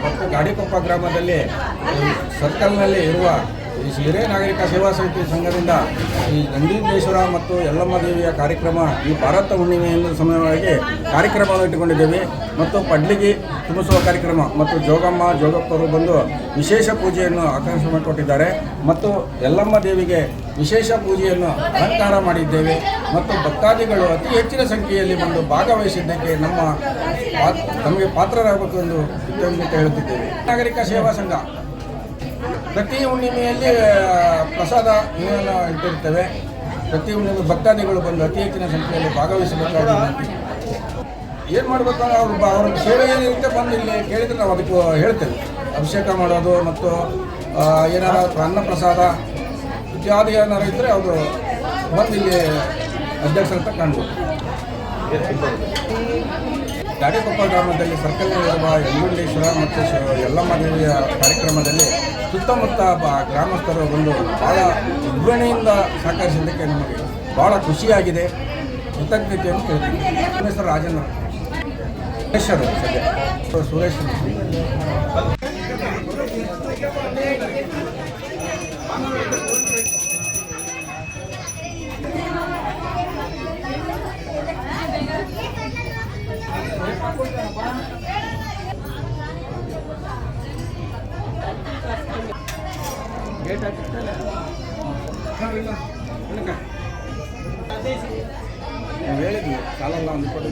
ಮತ್ತು ಗಾಡಿಕೊಪ್ಪ ಗ್ರಾಮದಲ್ಲಿ ಸರ್ಕಲ್ನಲ್ಲಿ ಇರುವ ಈ ಹಿರಿಯ ನಾಗರಿಕ ಸೇವಾ ಸಮಿತಿ ಸಂಘದಿಂದ ಈ ನಂದೀಶ್ವರ ಮತ್ತು ಯಲ್ಲಮ್ಮ ದೇವಿಯ ಕಾರ್ಯಕ್ರಮ ಈ ಭಾರತ ಹುಣ್ಣಿಮೆಯನ್ನು ಸಮಯವಾಗಿ ಕಾರ್ಯಕ್ರಮವನ್ನು ಇಟ್ಟುಕೊಂಡಿದ್ದೇವೆ ಮತ್ತು ಪಡ್ಲಿಗೆ ತುಂಬಿಸುವ ಕಾರ್ಯಕ್ರಮ ಮತ್ತು ಜೋಗಪ್ಪರು ಬಂದು ವಿಶೇಷ ಪೂಜೆಯನ್ನು ಆಕಾಂಕ್ಷೆ ಮಾಡಿಕೊಟ್ಟಿದ್ದಾರೆ ಮತ್ತು ಯಲ್ಲಮ್ಮ ದೇವಿಗೆ ವಿಶೇಷ ಪೂಜೆಯನ್ನು ಅಲಂಕಾರ ಮಾಡಿದ್ದೇವೆ ಮತ್ತು ಭಕ್ತಾದಿಗಳು ಅತಿ ಹೆಚ್ಚಿನ ಸಂಖ್ಯೆಯಲ್ಲಿ ಬಂದು ಭಾಗವಹಿಸಿದ್ದಕ್ಕೆ ನಮಗೆ ಪಾತ್ರರಾಗಬೇಕು ಎಂದು ಹೇಳುತ್ತಿದ್ದೇವೆ. ನಾಗರಿಕ ಸೇವಾ ಸಂಘ ಪ್ರತಿ ಹುಣ್ಣಿಮೆಯಲ್ಲಿ ಪ್ರಸಾದ ಇಟ್ಟಿರ್ತೇವೆ. ಪ್ರತಿ ಹುಣ್ಣಿಮೆ ಭಕ್ತಾದಿಗಳು ಬಂದು ಅತಿ ಹೆಚ್ಚಿನ ಸಂಖ್ಯೆಯಲ್ಲಿ ಭಾಗವಹಿಸಬೇಕಾಗಿ ಏನು ಮಾಡಬೇಕಂದ್ರೆ ಅವ್ರ ಸೇವೆ ಏನಿರುತ್ತೆ ಬಂದು ಇಲ್ಲಿ ಕೇಳಿದರೆ ನಾವು ಅದಕ್ಕೆ ಹೇಳ್ತೇವೆ. ಅಭಿಷೇಕ ಮಾಡೋದು ಮತ್ತು ಏನಾರು ಅನ್ನ ಪ್ರಸಾದ ಇತ್ಯಾದಿ ಏನಾರು ಇದ್ದರೆ ಅವರು ಬಂದು ಇಲ್ಲಿ ಅಧ್ಯಕ್ಷರಂತ ಕಾಣ್ಬೋದು. ಗಾಡಿಕೊಪ್ಪ ಗ್ರಾಮದಲ್ಲಿ ಸರ್ಕಲ್ನಲ್ಲಿರುವ ಯಲ್ಲುಂಡೇಶ್ವರ ಮತ್ತು ಯಲ್ಲಮ್ಮ ದೇವಿಯ ಕಾರ್ಯಕ್ರಮದಲ್ಲಿ ಸುತ್ತಮುತ್ತ ಗ್ರಾಮಸ್ಥರು ಬಂದು ಭಾಳ ವಿಜೃಂಭಣೆಯಿಂದ ಸಹಕರಿಸಿದ್ದಕ್ಕೆ ನಮಗೆ ಭಾಳ ಖುಷಿಯಾಗಿದೆ. ಕೃತಜ್ಞತೆಯನ್ನು ಕೇಳ್ತೀವಿ. ನಮ್ಮ ಹೆಸರು ರಾಜೇಂದ್ರ ಸುರೇಶ್. ಗೇಟ್ ಹಾಕಿರ್ತಾರೆ ಹೇಳಿದ್ವಿ ಸಾಲಲ್ಲ ಅಂದ್ಕೊಂಡು